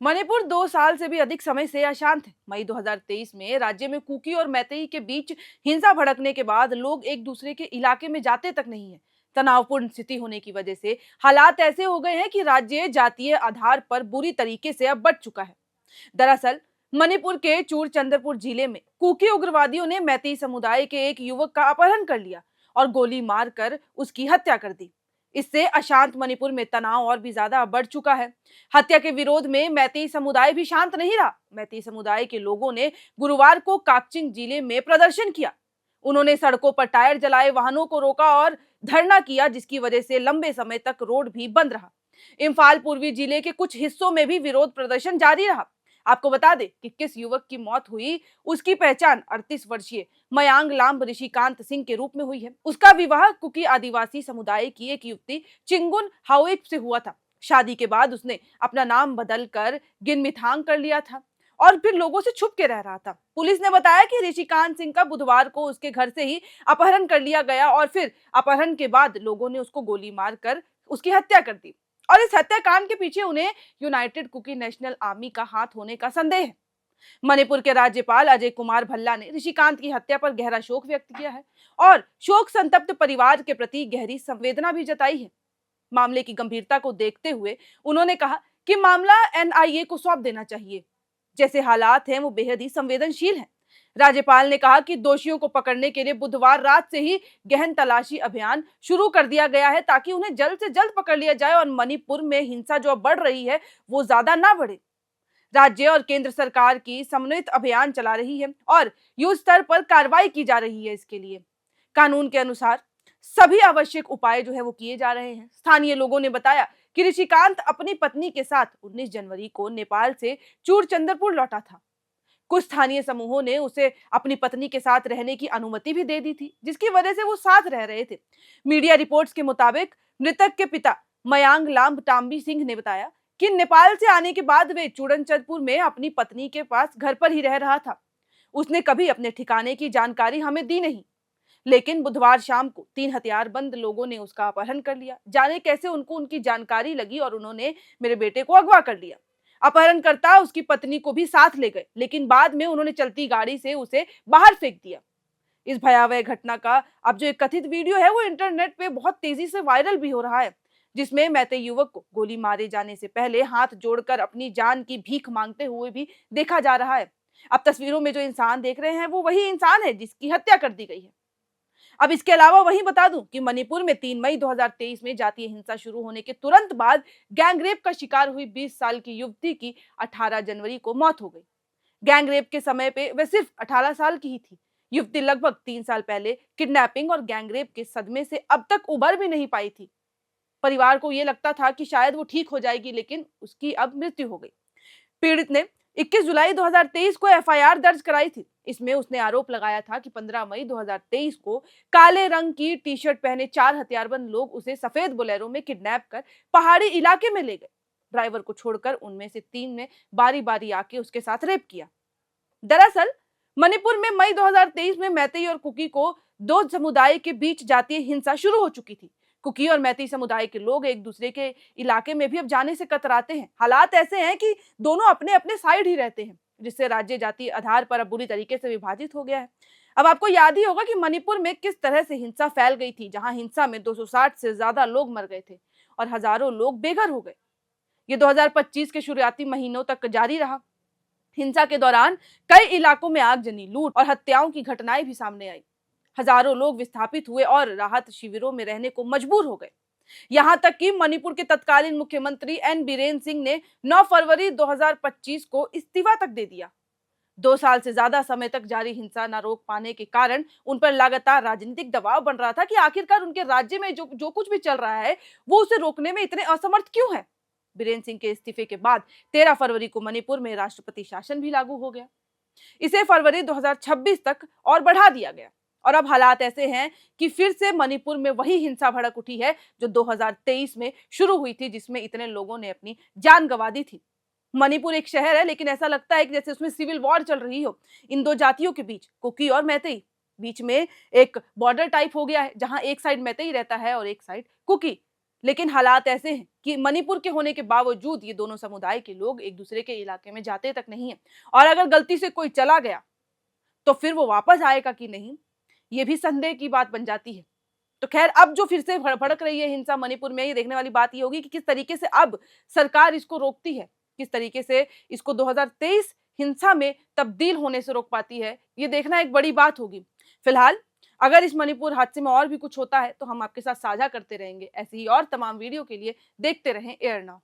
मणिपुर 2 साल से भी अधिक समय से अशांत है। मई 2023 में राज्य में कुकी और मैतेई के बीच हिंसा भड़कने के बाद लोग एक दूसरे के इलाके में जाते तक नहीं है। तनावपूर्ण स्थिति होने की वजह से हालात ऐसे हो गए हैं कि राज्य जातीय आधार पर बुरी तरीके से अब बंट चुका है। दरअसल मणिपुर के चूरचंदपुर जिले में कुकी उग्रवादियों ने मैतेई समुदाय के एक युवक का अपहरण कर लिया और गोली मारकर उसकी हत्या कर दी। इससे अशांत मणिपुर में तनाव और भी ज्यादा बढ़ चुका है। हत्या के विरोध में मैतेई समुदाय भी शांत नहीं रहा। मैतेई समुदाय के लोगों ने गुरुवार को काकचिंग जिले में प्रदर्शन किया। उन्होंने सड़कों पर टायर जलाए, वाहनों को रोका और धरना किया, जिसकी वजह से लंबे समय तक रोड भी बंद रहा। इम्फाल पूर्वी जिले के कुछ हिस्सों में भी विरोध प्रदर्शन जारी रहा। आपको बता दें कि किस युवक की मौत हुई। उसकी पहचान 38 वर्षीय मयांग लाम ऋषिकांत सिंह के रूप में हुई है। उसका विवाह कुकी आदिवासी समुदाय की एक युवती चिंगुन हाओइक से हुआ था। शादी के बाद उसने अपना नाम बदलकर गिनमिथांग कर लिया था और फिर लोगों से छुप के रह रहा था। पुलिस ने बताया कि ऋषिकांत सिंह का बुधवार को उसके घर से ही अपहरण कर लिया गया और फिर अपहरण के बाद लोगों ने उसको गोली मारकर उसकी हत्या कर दी। और इस हत्याकांड के पीछे उन्हें यूनाइटेड कुकी नेशनल आर्मी का हाथ होने का संदेह है। मणिपुर के राज्यपाल अजय कुमार भल्ला ने ऋषिकांत की हत्या पर गहरा शोक व्यक्त किया है और शोक संतप्त परिवार के प्रति गहरी संवेदना भी जताई है। मामले की गंभीरता को देखते हुए उन्होंने कहा कि मामला एनआईए को सौंप देना चाहिए। जैसे हालात हैं वो बेहद ही संवेदनशील हैं। राज्यपाल ने कहा कि दोषियों को पकड़ने के लिए बुधवार रात से ही गहन तलाशी अभियान शुरू कर दिया गया है ताकि उन्हें जल्द से जल्द पकड़ लिया जाए और मणिपुर में हिंसा जो बढ़ रही है वो ज्यादा ना बढ़े। राज्य और केंद्र सरकार की समन्वित अभियान चला रही है और युद्ध स्तर पर कार्रवाई की जा रही है। इसके लिए कानून के अनुसार सभी आवश्यक उपाय जो है वो किए जा रहे हैं। स्थानीय लोगों ने बताया कि ऋषिकांत अपनी पत्नी के साथ 19 जनवरी को नेपाल से चूरचंदपुर लौटा था। कुछ स्थानीय समूहों ने उसे अपनी पत्नी के साथ रहने की अनुमति भी दे दी थी, जिसकी वजह से वो साथ रह रहे थे। मीडिया रिपोर्ट्स के मुताबिक मृतक के पिता मयांग लाम टाम्बी सिंह ने बताया कि नेपाल से आने के बाद वे चूरनचंदपुर में अपनी पत्नी के पास घर पर ही रह रहा था। उसने कभी अपने ठिकाने की जानकारी हमें दी नहीं, लेकिन बुधवार शाम को 3 हथियारबंद लोगों ने उसका अपहरण कर लिया। जाने कैसे उनको उनकी जानकारी लगी और उन्होंने मेरे बेटे को अगवा कर लिया। अपहरणकर्ता उसकी पत्नी को भी साथ ले गए, लेकिन बाद में उन्होंने चलती गाड़ी से उसे बाहर फेंक दिया। इस भयावह घटना का अब जो एक कथित वीडियो है वो इंटरनेट पे बहुत तेजी से वायरल भी हो रहा है, जिसमें मैतेई युवक को गोली मारे जाने से पहले हाथ जोड़कर अपनी जान की भीख मांगते हुए भी देखा जा रहा है। अब तस्वीरों में जो इंसान देख रहे हैं वो वही इंसान है जिसकी हत्या कर दी गई है। अब इसके अलावा वहीं बता दूं कि मणिपुर में 3 मई 2023 में जातीय हिंसा शुरू होने के तुरंत बाद गैंगरेप का शिकार हुई 20 साल की युवती की 18 जनवरी को मौत हो गई। गैंगरेप के समय पे वह सिर्फ 18 साल की ही थी। युवती लगभग 3 साल पहले किडनैपिंग और गैंगरेप के सदमे से अब तक उबर भी नहीं पाई थी। परिवार को यह लगता था कि शायद वो ठीक हो जाएगी, लेकिन उसकी अब मृत्यु हो गई। पीड़ित ने 21 जुलाई 2023 को एफआईआर दर्ज कराई थी। इसमें उसने आरोप लगाया था कि 15 मई 2023 को काले रंग की टी शर्ट पहने 4 हथियारबंद लोग उसे सफेद बोलेरो में किडनैप कर पहाड़ी इलाके में ले गए। ड्राइवर को छोड़कर उनमें से 3 ने बारी बारी आके उसके साथ रेप किया। दरअसल मणिपुर में मई 2023 में मैतेई और कुकी को दो समुदाय के बीच जातीय हिंसा शुरू हो चुकी थी। कुकी और मैतेई समुदाय के लोग एक दूसरे के इलाके में भी अब जाने से कतराते हैं। हालात ऐसे हैं कि दोनों अपने अपने साइड ही रहते हैं, जिससे राज्य जातीय आधार पर अब बुरी तरीके से विभाजित हो गया है। अब आपको याद ही होगा कि मणिपुर में किस तरह से हिंसा फैल गई थी, जहां हिंसा में 260 से ज्यादा लोग मर गए थे और हजारों लोग बेघर हो गए। ये 2025 के शुरुआती महीनों तक जारी रहा। हिंसा के दौरान कई इलाकों में आगजनी, लूट और हत्याओं की घटनाएं भी सामने आई। हजारों लोग विस्थापित हुए और राहत शिविरों में रहने को मजबूर हो गए। यहां तक कि मणिपुर के तत्कालीन मुख्यमंत्री एन बीरेन सिंह ने 9 फरवरी 2025 को इस्तीफा तक दे दिया। 2 साल से ज्यादा समय तक जारी हिंसा न रोक पाने के कारण उन पर लगातार राजनीतिक दबाव बन रहा था कि आखिरकार उनके राज्य में जो कुछ भी चल रहा है वो उसे रोकने में इतने असमर्थ क्यों है। बीरेन सिंह के इस्तीफे के बाद 13 फरवरी को मणिपुर में राष्ट्रपति शासन भी लागू हो गया। इसे फरवरी 2026 तक और बढ़ा दिया गया और अब हालात ऐसे हैं कि फिर से मणिपुर में वही हिंसा भड़क उठी है जो 2023 में शुरू हुई थी, जिसमें इतने लोगों ने अपनी जान गंवा दी थी। मणिपुर एक शहर है, लेकिन ऐसा लगता है कि जैसे उसमें सिविल वॉर चल रही हो इन दो जातियों के बीच, कुकी और मैतेई। बीच में एक बॉर्डर टाइप हो गया है जहां एक साइड मैतेई रहता है और एक साइड कुकी। लेकिन हालात ऐसे हैं कि मणिपुर के होने के बावजूद ये दोनों समुदाय के लोग एक दूसरे के इलाके में जाते तक नहीं है। और अगर गलती से कोई चला गया तो फिर वो वापस आएगा कि नहीं, ये भी संदेह की बात बन जाती है। तो खैर, अब जो फिर से भड़क रही है हिंसा मणिपुर में, ये देखने वाली बात ये होगी कि किस तरीके से अब सरकार इसको रोकती है, किस तरीके से इसको 2023 हिंसा में तब्दील होने से रोक पाती है, ये देखना एक बड़ी बात होगी। फिलहाल अगर इस मणिपुर हादसे में और भी कुछ होता है तो हम आपके साथ साझा करते रहेंगे। ऐसी ही और तमाम वीडियो के लिए देखते रहें एयर नाउ।